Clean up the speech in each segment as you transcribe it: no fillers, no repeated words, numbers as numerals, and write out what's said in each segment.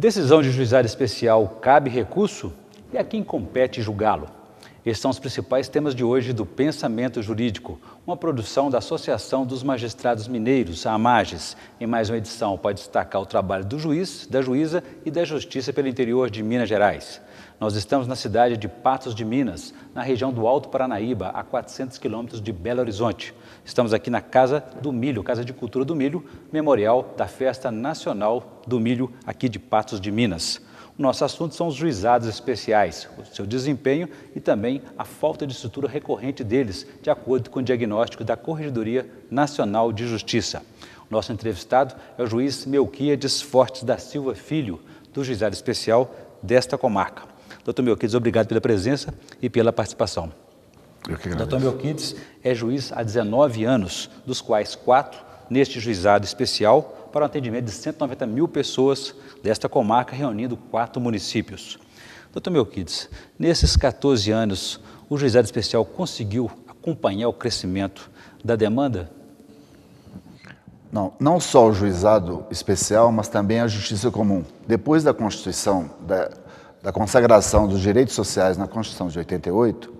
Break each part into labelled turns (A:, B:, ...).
A: Decisão de juizado especial cabe recurso e a quem compete julgá-lo? Estes são os principais temas de hoje do Pensamento Jurídico, uma produção da Associação dos Magistrados Mineiros, a AMAGES. Em mais uma edição, pode destacar o trabalho do juiz, da juíza e da justiça pelo interior de Minas Gerais. Nós estamos na cidade de Patos de Minas, na região do Alto Paranaíba, a 400 quilômetros de Belo Horizonte. Estamos aqui na Casa do Milho, Casa de Cultura do Milho, memorial da Festa Nacional do Milho, aqui de Patos de Minas. O nosso assunto são os juizados especiais, o seu desempenho e também a falta de estrutura recorrente deles, de acordo com o diagnóstico da Corregedoria Nacional de Justiça. O nosso entrevistado é o juiz Melquíades Fortes da Silva Filho, do juizado especial desta comarca. Doutor Melquíades, obrigado pela presença e pela participação.
B: Eu que agradeço.
A: Doutor Melquíades é juiz há 19 anos, dos quais 4 neste juizado especial, para o atendimento de 190 mil pessoas desta comarca, reunindo 4 municípios. Doutor Melquíades, nesses 14 anos, o juizado especial conseguiu acompanhar o crescimento da demanda?
B: Não só o juizado especial, mas também a justiça comum. Depois da Constituição, da consagração dos direitos sociais na Constituição de 88,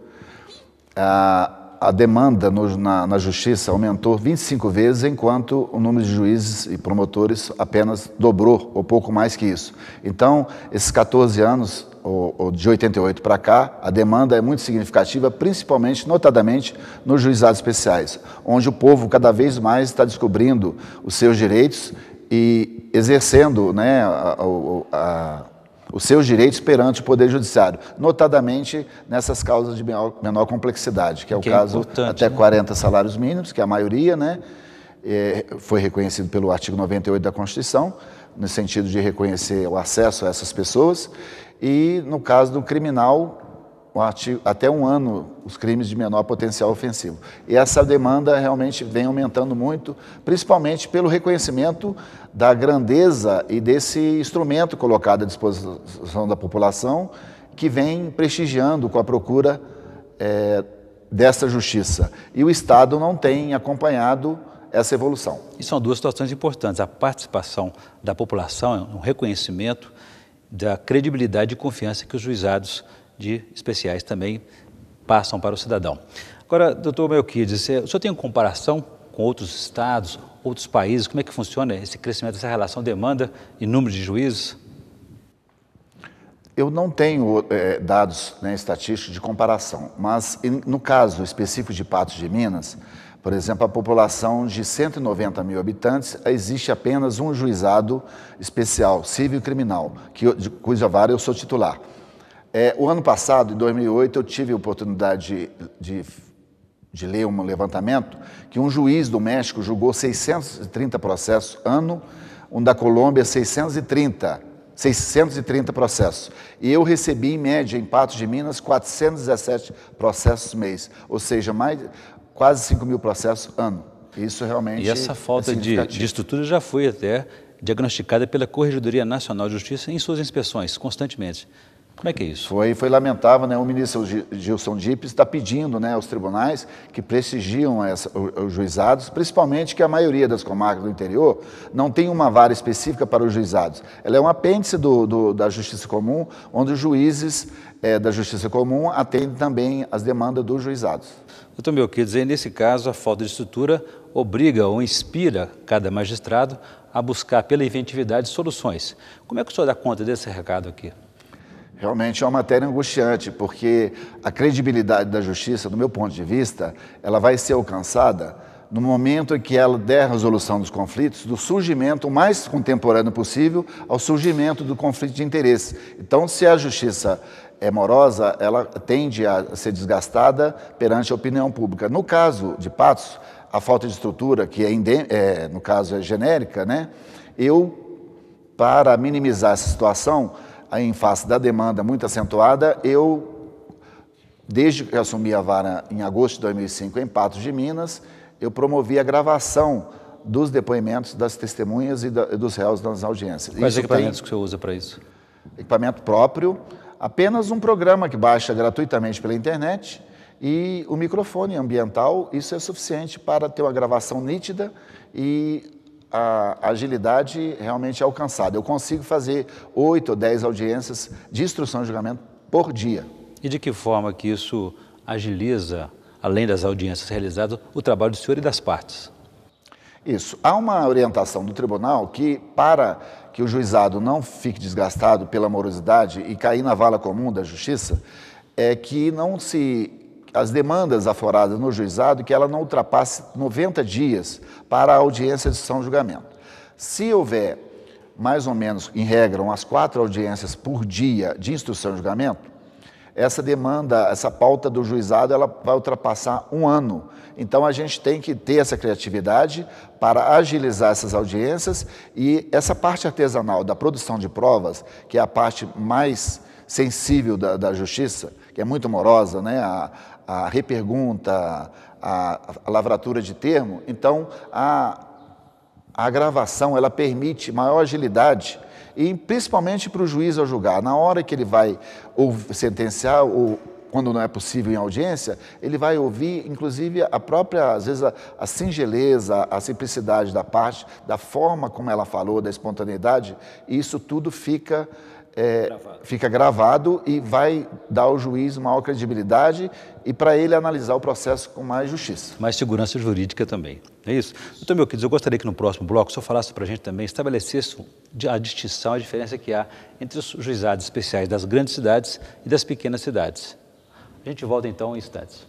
B: a demanda na justiça aumentou 25 vezes, enquanto o número de juízes e promotores apenas dobrou, ou pouco mais que isso. Então, esses 14 anos, ou de 88 para cá, a demanda é muito significativa, principalmente, notadamente, nos juizados especiais, onde o povo cada vez mais está descobrindo os seus direitos e exercendo, né, os seus direitos perante o Poder Judiciário, notadamente nessas causas de menor complexidade, que é o caso até 40 salários mínimos, que é a maioria, né, foi reconhecido pelo artigo 98 da Constituição, no sentido de reconhecer o acesso a essas pessoas, e no caso do criminal, até 1 ano, os crimes de menor potencial ofensivo. E essa demanda realmente vem aumentando muito, principalmente pelo reconhecimento da grandeza e desse instrumento colocado à disposição da população, que vem prestigiando com a procura dessa justiça. E o Estado não tem acompanhado essa evolução.
A: E são 2 situações importantes: a participação da população, um reconhecimento da credibilidade e confiança que os juizados especiais também passam para o cidadão. Agora, doutor Melquíades, o senhor tem uma comparação com outros estados, outros países? Como é que funciona esse crescimento, essa relação demanda e número de juízes?
B: Eu não tenho dados, né, estatísticos de comparação, mas no caso específico de Patos de Minas, por exemplo, a população de 190 mil habitantes, existe apenas um juizado especial, civil e criminal, cuja vara eu sou titular. O ano passado, em 2008, eu tive a oportunidade de ler um levantamento que um juiz do México julgou 630 processos ano, um da Colômbia 630 processos. E eu recebi, em média, em Patos de Minas, 417 processos mês, ou seja, quase 5 mil processos ano. Isso realmente.
A: E essa falta de estrutura já foi até diagnosticada pela Corregedoria Nacional de Justiça em suas inspeções, constantemente. Como é que é isso?
B: Foi lamentável, né? O ministro Gilson Dippes está pedindo, né, aos tribunais que prestigiam os juizados, principalmente que a maioria das comarcas do interior não tem uma vara específica para os juizados. Ela é um apêndice da Justiça Comum, onde os juízes da Justiça Comum atendem também as demandas dos juizados.
A: Doutor Melquíades, nesse caso, a falta de estrutura obriga ou inspira cada magistrado a buscar pela inventividade soluções. Como é que o senhor dá conta desse recado aqui?
B: Realmente é uma matéria angustiante, porque a credibilidade da justiça, do meu ponto de vista, ela vai ser alcançada no momento em que ela der a resolução dos conflitos, do surgimento o mais contemporâneo possível ao surgimento do conflito de interesse. Então, se a justiça é morosa, ela tende a ser desgastada perante a opinião pública. No caso de Patos, a falta de estrutura, que no caso é genérica, né? Para minimizar essa situação, em face da demanda muito acentuada, desde que assumi a vara em agosto de 2005 em Patos de Minas, eu promovi a gravação dos depoimentos das testemunhas e dos réus nas audiências.
A: Quais equipamentos que o senhor usa para isso?
B: Equipamento próprio, apenas um programa que baixa gratuitamente pela internet e o microfone ambiental. Isso é suficiente para ter uma gravação nítida e a agilidade realmente é alcançada. Eu consigo fazer 8 ou 10 audiências de instrução e julgamento por dia.
A: E de que forma que isso agiliza, além das audiências realizadas, o trabalho do senhor e das partes?
B: Isso. Há uma orientação do tribunal que, para que o juizado não fique desgastado pela morosidade e cair na vala comum da justiça, é que as demandas afloradas no juizado, que ela não ultrapasse 90 dias para a audiência de instrução e julgamento. Se houver, mais ou menos, em regra, umas 4 audiências por dia de instrução e julgamento, essa demanda, essa pauta do juizado, ela vai ultrapassar 1 ano. Então, a gente tem que ter essa criatividade para agilizar essas audiências e essa parte artesanal da produção de provas, que é a parte mais sensível da justiça, que é muito morosa, né? A repergunta, a lavratura de termo. Então, a gravação, ela permite maior agilidade e principalmente para o juiz ao julgar. Na hora que ele vai sentenciar, ou quando não é possível em audiência, ele vai ouvir, inclusive, a própria, às vezes, a singeleza, a simplicidade da parte, da forma como ela falou, da espontaneidade, e isso tudo fica gravado e vai dar ao juiz maior credibilidade e para ele analisar o processo com mais justiça.
A: Mais segurança jurídica também, é isso? Doutor Melquiades, eu gostaria que no próximo bloco o senhor falasse para a gente também, estabelecesse a distinção, a diferença que há entre os juizados especiais das grandes cidades e das pequenas cidades. A gente volta então em instantes.